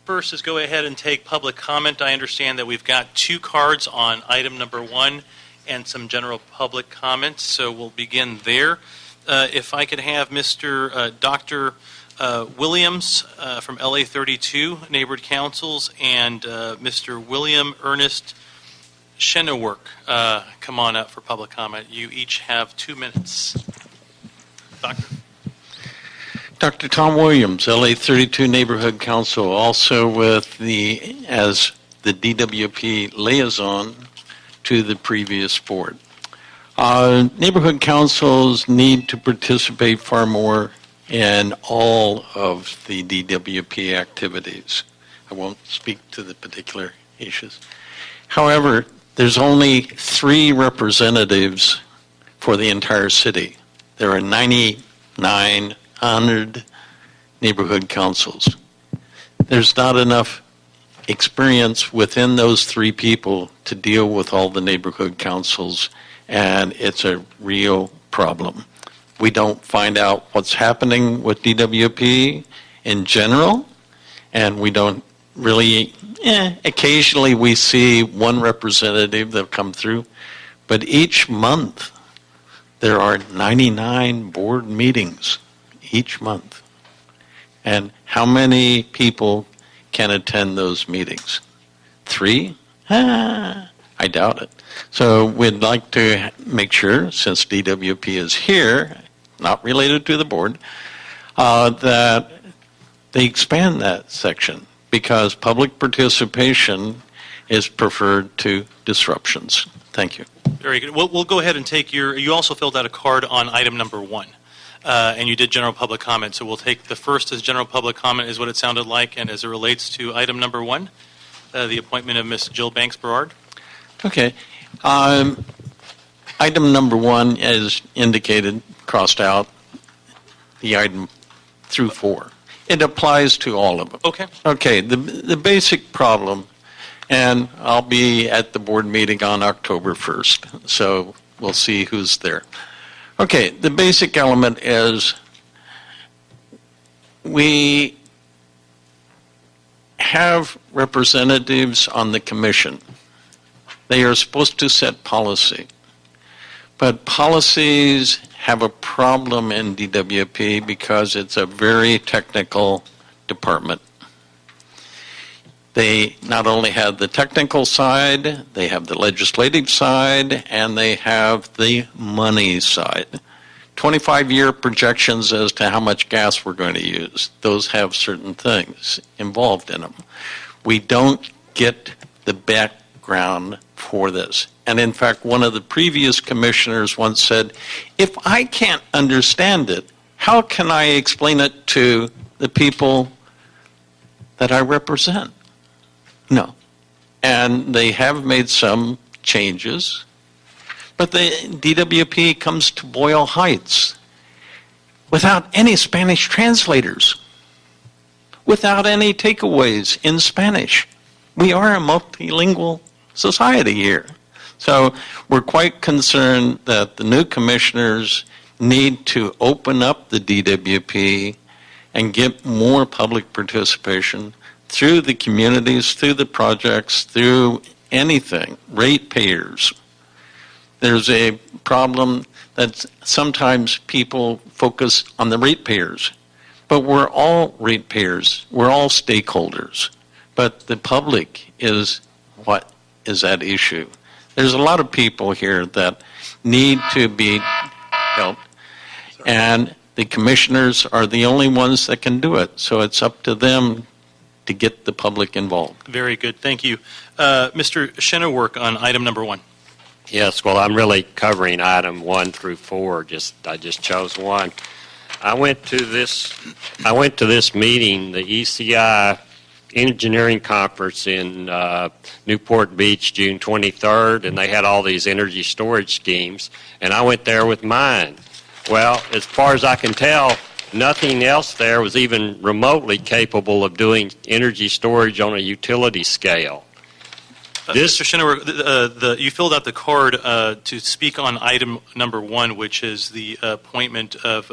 first is go ahead and take public comment. I understand that we've got 2 cards on item number 1 and some general public comments, so we'll begin there. If I could have Dr. Williams from LA 32 Neighborhood Councils and Mr. William Ernest Shennewerk come on up for public comment. You each have 2 minutes. Doctor. Dr. Tom Williams, LA 32 Neighborhood Council, also as the DWP liaison to the previous board. Neighborhood councils need to participate far more in all of the DWP activities. I won't speak to the particular issues. However, there's only 3 representatives for the entire city. There are 9,900 neighborhood councils. There's not enough experience within those 3 people to deal with all the neighborhood councils, and it's a real problem. We don't find out what's happening with DWP in general, and we don't really, occasionally we see one representative that'll come through, but each month there are 99 board meetings each month. And how many people can attend those meetings? 3? I doubt it. So we'd like to make sure, since DWP is here, not related to the board, that they expand that section, because public participation is preferred to disruptions. Thank you. Very good. We'll go ahead and take you also filled out a card on item number 1, and you did general public comment. So we'll take the first as general public comment is what it sounded like, and as it relates to item number 1, the appointment of Ms. Jill Banks-Berard. Okay. Item number 1 is indicated, crossed out, the item through 4. It applies to all of them. Okay. Okay, the basic problem, and I'll be at the board meeting on October 1st, so we'll see who's there. Okay, the basic element is we have representatives on the commission. They are supposed to set policy, but policies have a problem in DWP because it's a very technical department. They not only have the technical side, they have the legislative side, and they have the money side. 25-year projections as to how much gas we're going to use. Those have certain things involved in them. We don't get the background for this. And in fact, one of the previous commissioners once said, if I can't understand it, how can I explain it to the people that I represent? No. And they have made some changes, but the DWP comes to Boyle Heights without any Spanish translators, without any takeaways in Spanish. We are a multilingual society here. So we're quite concerned that the new commissioners need to open up the DWP and get more public participation through the communities, through the projects, through anything, ratepayers. There's a problem that sometimes people focus on the ratepayers, but we're all ratepayers, we're all stakeholders, but the public is what is at issue. There's a lot of people here that need to be helped, and the commissioners are the only ones that can do it, so it's up to them to get the public involved. Very good, thank you. Mr. Shennewerk on item number 1. Yes, well, I'm really covering item 1 through 4. I just chose 1. I went to this meeting, the ECI Engineering Conference in Newport Beach, June 23rd, and they had all these energy storage schemes, and I went there with mine. Well, as far as I can tell, nothing else there was even remotely capable of doing energy storage on a utility scale. This- Mr. Schinneberg, you filled out the card to speak on item number 1, which is the appointment of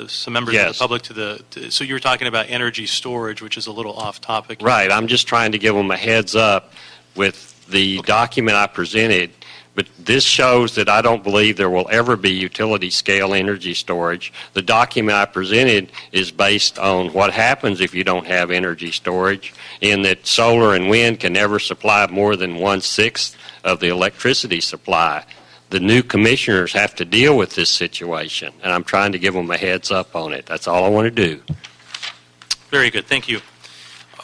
some members of Yes. the public so you were talking about energy storage, which is a little off topic. Right, I'm just trying to give them a heads up with the document I presented, but this shows that I don't believe there will ever be utility scale energy storage. The document I presented is based on what happens if you don't have energy storage, in that solar and wind can never supply more than 1/6 of the electricity supply. The new commissioners have to deal with this situation, and I'm trying to give them a heads up on it. That's all I want to do. Very good, thank you.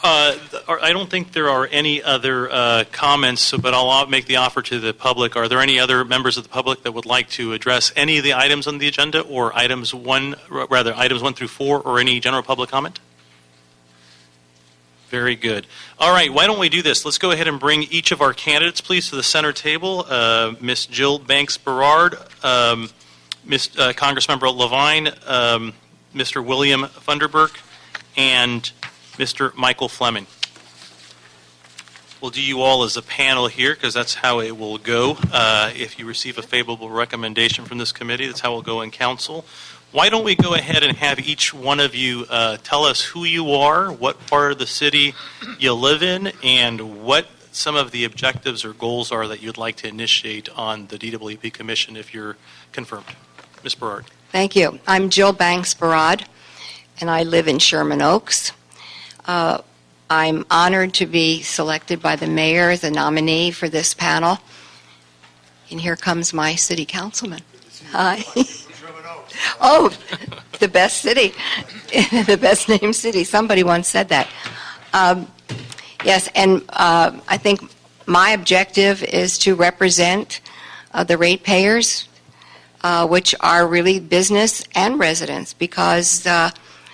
I don't think there are any other comments, but I'll make the offer to the public. Are there any other members of the public that would like to address any of the items on the agenda, or items 1 through 4, or any general public comment? Very good. All right, why don't we do this? Let's go ahead and bring each of our candidates, please, to the center table. Ms. Jill Banks-Berard, Congressmember Levine, Mr. William Funderburk, and Mr. Michael Fleming. We'll do you all as a panel here because that's how it will go. If you receive a favorable recommendation from this committee, that's how it will go in council. Why don't we go ahead and have each one of you tell us who you are, what part of the city you live in, and what some of the objectives or goals are that you'd like to initiate on the DWP Commission if you're confirmed. Ms. Berard. Thank you. I'm Jill Banks-Berard, and I live in Sherman Oaks. I'm honored to be selected by the mayor as a nominee for this panel. And here comes my city councilman. Hi. Oh, the best city, the best named city. Somebody once said that. Yes, and I think my objective is to represent the ratepayers, which are really business and residents, because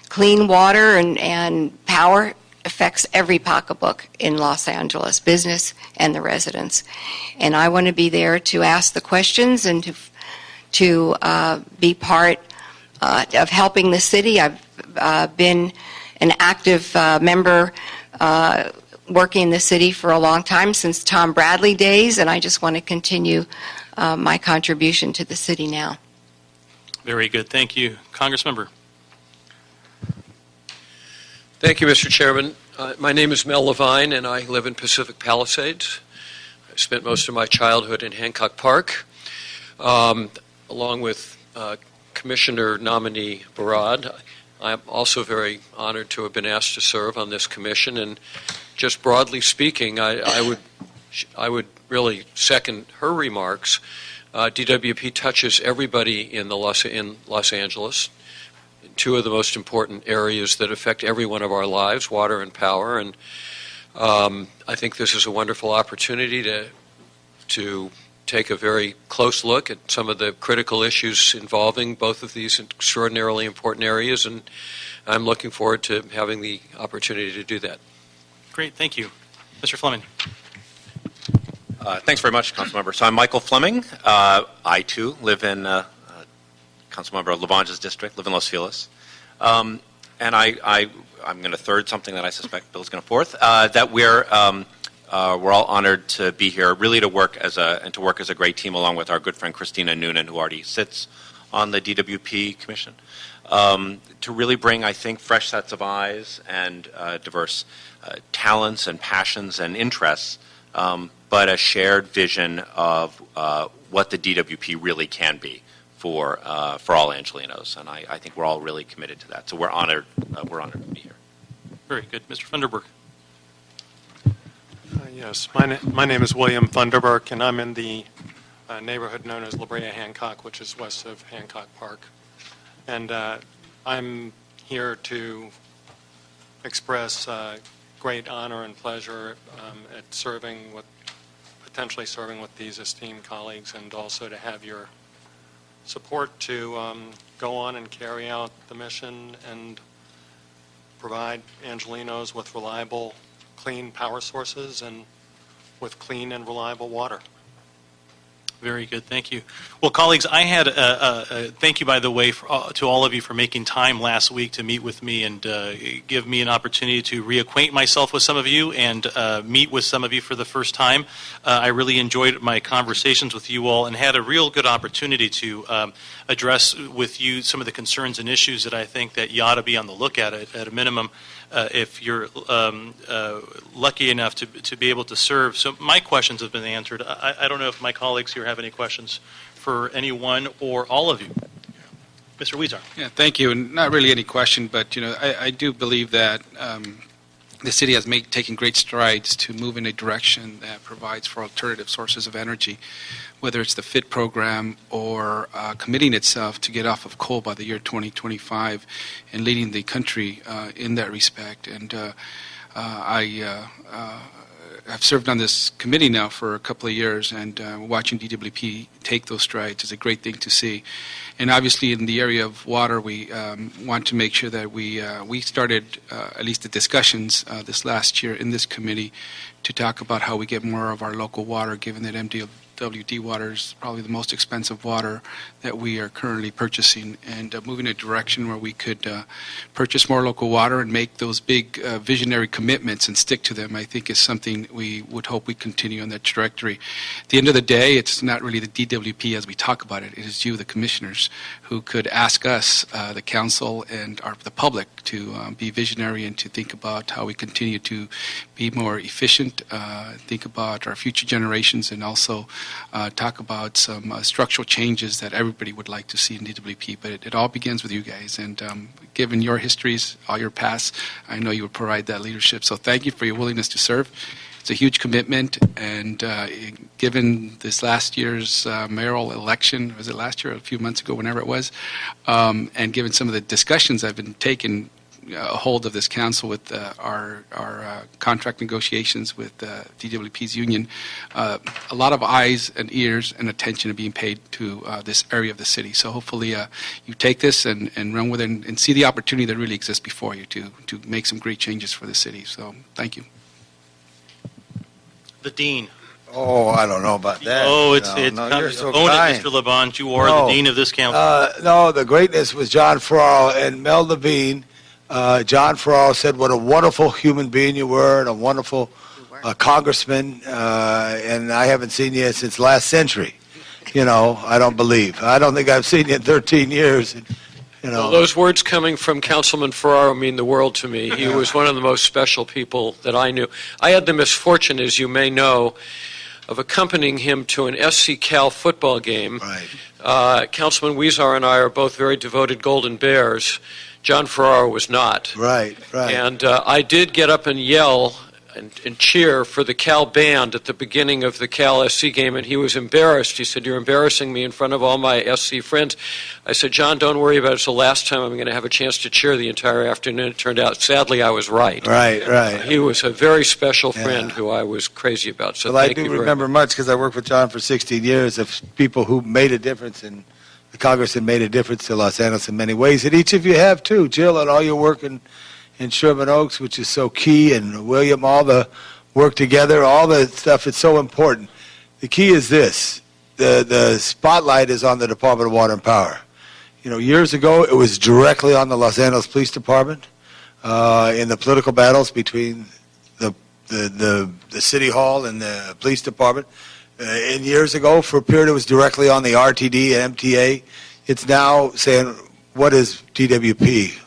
clean water and power affects every pocketbook in Los Angeles, business and the residents. And I want to be there to ask the questions and to be part of helping the city. I've been an active member working in the city for a long time, since Tom Bradley days, and I just want to continue my contribution to the city now. Very good. Thank you. Congressmember. Thank you, Mr. Chairman. My name is Mel Levine, and I live in Pacific Palisades. I spent most of my childhood in Hancock Park, along with Commissioner nominee Berard. I'm also very honored to have been asked to serve on this commission, and just broadly speaking, I would really second her remarks. DWP touches everybody in Los Angeles. Two of the most important areas that affect every one of our lives, water and power, and I think this is a wonderful opportunity to take a very close look at some of the critical issues involving both of these extraordinarily important areas, and I'm looking forward to having the opportunity to do that. Great. Thank you. Mr. Fleming. Thanks very much, Councilmember. So I'm Michael Fleming. I, too, live in Councilmember Lavange's district, live in Los Feliz. And I'm going to third something that I suspect Bill's going to fourth, that we're all honored to be here, really to work as a great team along with our good friend Christina Noonan, who already sits on the DWP Commission, to really bring, I think, fresh sets of eyes and diverse talents and passions and interests, but a shared vision of what the DWP really can be for all Angelenos, and I think we're all really committed to that. So we're honored to be here. Very good. Mr. Funderburk. Yes, my name is William Funderburk, and I'm in the neighborhood known as La Brea Hancock, which is west of Hancock Park. And I'm here to express great honor and pleasure at potentially serving with these esteemed colleagues, and also to have your support to go on and carry out the mission and provide Angelenos with reliable, clean power sources and with clean and reliable water. Very good, thank you. Well, colleagues, I had thank you, by the way, to all of you for making time last week to meet with me and give me an opportunity to reacquaint myself with some of you and meet with some of you for the first time. I really enjoyed my conversations with you all and had a real good opportunity to address with you some of the concerns and issues that I think that you ought to be on the lookout at a minimum. If you're lucky enough to be able to serve. So my questions have been answered. I don't know if my colleagues here have any questions for anyone or all of you. Mr. Weezer. Yeah, thank you. And not really any question, but I do believe that the city has taken great strides to move in a direction that provides for alternative sources of energy, whether it's the FIT program or committing itself to get off of coal by the year 2025 and leading the country in that respect. And I've served on this committee now for a couple of years, and watching DWP take those strides is a great thing to see. And obviously in the area of water, we want to make sure that we started at least the discussions this last year in this committee to talk about how we get more of our local water, given that MWD water is probably the most expensive water that we are currently purchasing, and moving a direction where we could purchase more local water and make those big visionary commitments and stick to them, I think is something we would hope we continue on that trajectory. At the end of the day, it's not really the DWP as we talk about it. It is you, the commissioners, who could ask us, the council and the public, to be visionary and to think about how we continue to be more efficient, think about our future generations, and also talk about some structural changes that everybody would like to see in DWP. But it all begins with you guys. And given your histories, all your past, I know you will provide that leadership. So thank you for your willingness to serve. It's a huge commitment. And given this last year's mayoral election, was it last year or a few months ago, whenever it was, and given some of the discussions I've been taking a hold of this council with our contract negotiations with DWP's union, a lot of eyes and ears and attention are being paid to this area of the city. So hopefully you take this and run with it and see the opportunity that really exists before you to make some great changes for the city. So thank you. The Dean. Oh, I don't know about that. Oh, you're so own kind. it, Mr. LeBon. You are the Dean of this council. No, the greatness was John Farrar and Mel Levine. John Farrar said what a wonderful human being you were and a wonderful congressman, and I haven't seen you since last century. I don't believe. I don't think I've seen you in 13 years. Well, those words coming from Councilman Ferraro mean the world to me. He was one of the most special people that I knew. I had the misfortune, as you may know, of accompanying him to an SC Cal football game. Right. Councilman Weezer and I are both very devoted Golden Bears. John Ferraro was not. Right. And I did get up and yell and cheer for the Cal band at the beginning of the Cal SC game, and he was embarrassed. He said, "You're embarrassing me in front of all my SC friends." I said, "John, don't worry about it. It's the last time I'm going to have a chance to cheer the entire afternoon." It turned out, sadly, I was right. Right. He was a very special friend who I was crazy about. So well, thank you I do remember much because I worked with John for 16 years of people who made a difference, and the Congress had made a difference to Los Angeles in many ways, and each of you have too. Jill, and all your work in Sherman Oaks, which is so key, and William, all the work together, all the stuff, it's so important. The key is this. The spotlight is on the Department of Water and Power. Years ago, it was directly on the Los Angeles Police Department in the political battles between the City Hall and the Police Department. And years ago, for a period, it was directly on the RTD and MTA. It's now saying, what is DWP?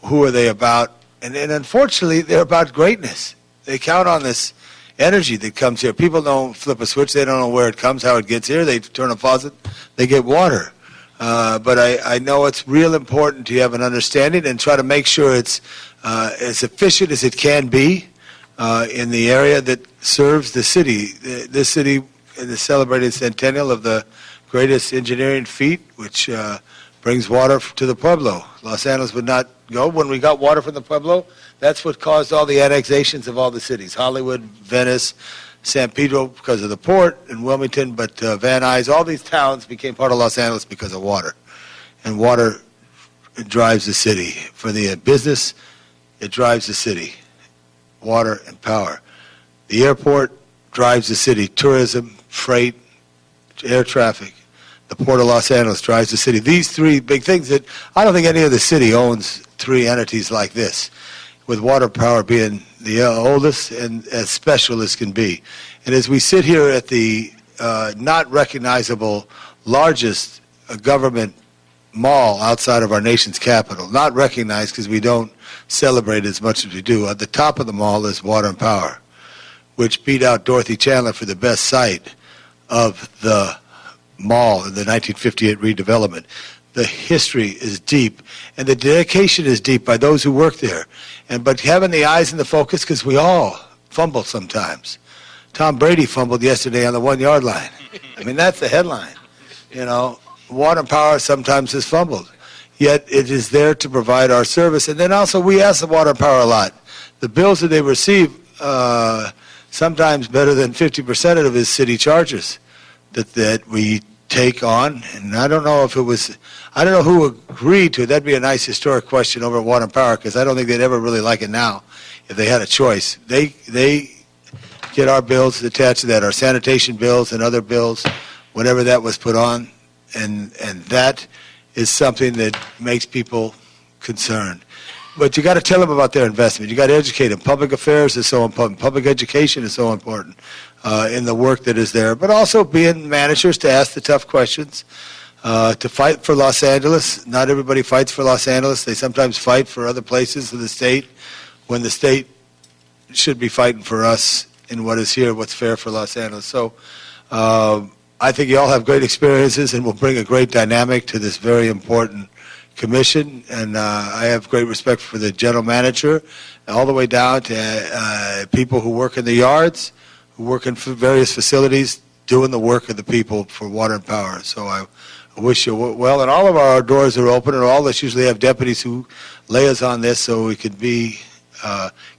Who are they about? And unfortunately, they're about greatness. They count on this energy that comes here. People don't flip a switch. They don't know where it comes, how it gets here. They turn a faucet, they get water. But I know it's real important to have an understanding and try to make sure it's as efficient as it can be in the area that serves the city. This city, in the celebrated centennial of the greatest engineering feat, which brings water to the Pueblo. Los Angeles would not go. When we got water from the Pueblo, that's what caused all the annexations of all the cities. Hollywood, Venice, San Pedro because of the port, and Wilmington, but Van Nuys, all these towns became part of Los Angeles because of water. And water drives the city. For the business, it drives the city. Water and power. The airport drives the city. Tourism, freight, air traffic. The Port of Los Angeles drives the city. These three big things that I don't think any other city owns three entities like this, with water power being the oldest and as special as can be. And as we sit here at the not recognizable largest government mall outside of our nation's capital, not recognized because we don't celebrate as much as we do, at the top of the mall is Water and Power, which beat out Dorothy Chandler for the best site of the mall in the 1958 redevelopment. The history is deep, and the dedication is deep by those who work there. But having the eyes and the focus, because we all fumble sometimes. Tom Brady fumbled yesterday on the 1-yard line. I mean, that's the headline. You know, Water and Power sometimes has fumbled, yet it is there to provide our service. And then also we ask the Water and Power a lot. The bills that they receive, sometimes better than 50% of his city charges that we take on. And I don't know if it was, I don't know who agreed to it. That'd be a nice historic question over at Water and Power, because I don't think they'd ever really like it now if they had a choice. They get our bills attached to that, our sanitation bills and other bills, whenever that was put on. And that is something that makes people concerned. But you got to tell them about their investment. You got to educate them. Public affairs is so important. Public education is so important in the work that is there. But also being managers to ask the tough questions, to fight for Los Angeles. Not everybody fights for Los Angeles. They sometimes fight for other places of the state when the state should be fighting for us in what is here, what's fair for Los Angeles. So I think you all have great experiences and will bring a great dynamic to this very important commission, and I have great respect for the general manager, all the way down to people who work in the yards, who work in various facilities, doing the work of the people for Water and Power. So I wish you well, and all of our doors are open, and all of us usually have deputies who lay us on this so we could be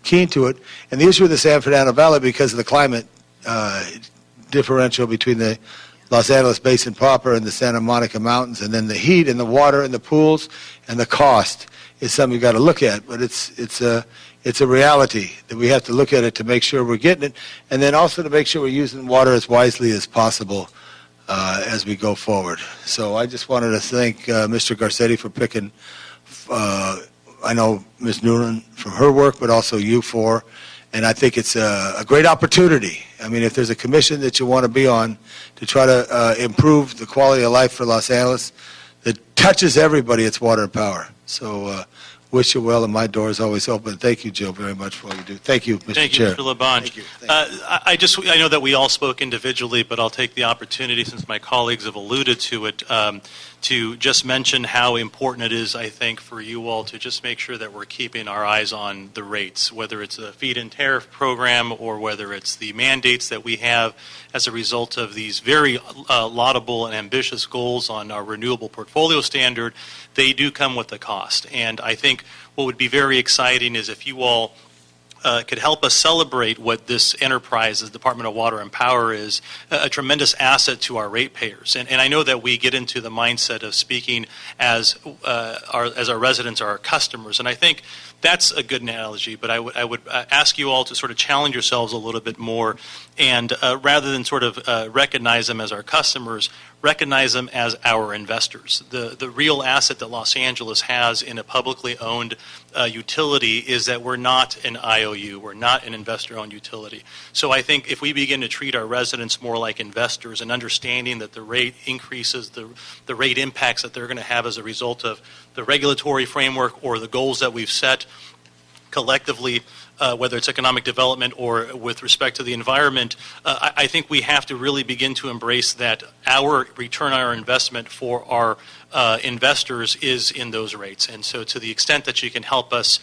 keen to it. And the issue of the San Fernando Valley, because of the climate differential between the Los Angeles Basin proper and the Santa Monica Mountains, and then the heat and the water and the pools and the cost is something you've got to look at. But it's a reality that we have to look at it to make sure we're getting it, and then also to make sure we're using water as wisely as possible as we go forward. So I just wanted to thank Mr. Garcetti for picking, I know Ms. Noonan from her work, but also you for, and I think it's a great opportunity. I mean, if there's a commission that you want to be on to try to improve the quality of life for Los Angeles that touches everybody, it's Water and Power. So wish you well, and my door is always open. Thank you, Joe, very much for all you do. Thank you, Mr. Thank Chair. you, Mr. LeBon. Thank you. I know that we all spoke individually, but I'll take the opportunity, since my colleagues have alluded to it, to just mention how important it is, I think, for you all to just make sure that we're keeping our eyes on the rates, whether it's a feed-in tariff program or whether it's the mandates that we have as a result of these very laudable and ambitious goals on our renewable portfolio standard. They do come with a cost. And I think what would be very exciting is if you all could help us celebrate what this enterprise, the Department of Water and Power, is a tremendous asset to our ratepayers. And I know that we get into the mindset of speaking as our residents are our customers, and I think that's a good analogy. But I would ask you all to sort of challenge yourselves a little bit more, and rather than sort of recognize them as our customers, recognize them as our investors. The real asset that Los Angeles has in a publicly owned utility is that we're not an IOU. We're not an investor-owned utility. So I think if we begin to treat our residents more like investors and understanding that the rate increases, the rate impacts that they're going to have as a result of the regulatory framework or the goals that we've set collectively, whether it's economic development or with respect to the environment, I think we have to really begin to embrace that our return on our investment for our investors is in those rates. And so to the extent that you can help us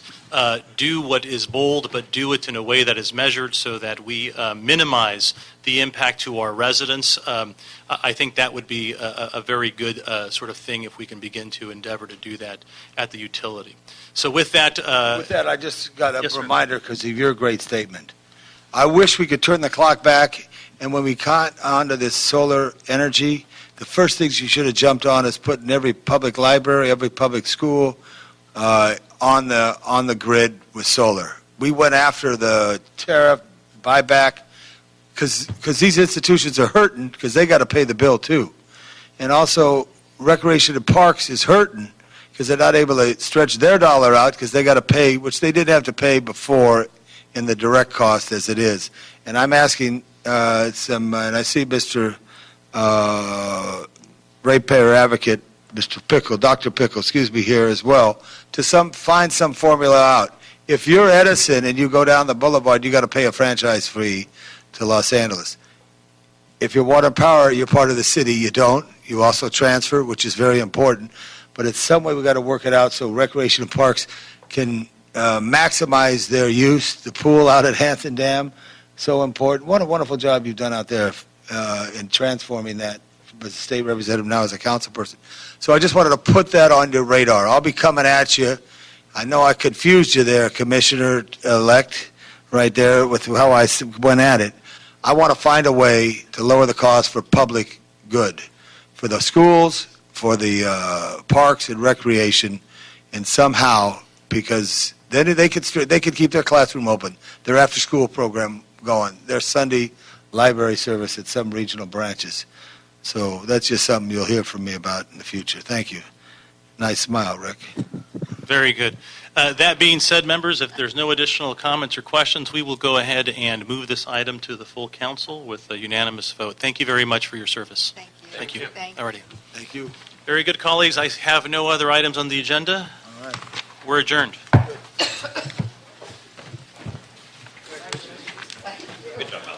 do what is bold, but do it in a way that is measured so that we minimize the impact to our residents, I think that would be a very good sort of thing if we can begin to endeavor to do that at the utility. So with that, I just got a yes, sir. reminder because of your great statement. I wish we could turn the clock back, and when we got onto this solar energy, the first things you should have jumped on is putting every public library, every public school on the grid with solar. We went after the tariff buyback because these institutions are hurting because they got to pay the bill too. And also, Recreation and Parks is hurting because they're not able to stretch their dollar out because they got to pay, which they didn't have to pay before in the direct cost as it is. And I'm asking and I see Mr. Ratepayer Advocate, Mr. Pickle, Dr. Pickle, excuse me, here as well, to find some formula out. If you're Edison and you go down the boulevard, you got to pay a franchise fee to Los Angeles. If you're Water Power, you're part of the city, you don't. You also transfer, which is very important. But it's some way we got to work it out so Recreation and Parks can maximize their use. The pool out at Hampton Dam, so important. What a wonderful job you've done out there in transforming that as a state representative, now as a council person. So I just wanted to put that on your radar. I'll be coming at you. I know I confused you there, Commissioner-elect, right there with how I went at it. I want to find a way to lower the cost for public good, for the schools, for the parks and recreation, and somehow, because then they could keep their classroom open, their after-school program going, their Sunday library service at some regional branches. So that's just something you'll hear from me about in the future. Thank you. Nice smile, Rick. Very good. That being said, members, if there's no additional comments or questions, we will go ahead and move this item to the full council with a unanimous vote. Thank you very much for your service. Thank you. Thank you. Thank you. Alrighty. Thank you. Very good, colleagues. I have no other items on the agenda. All right. We're adjourned. Good job, Al.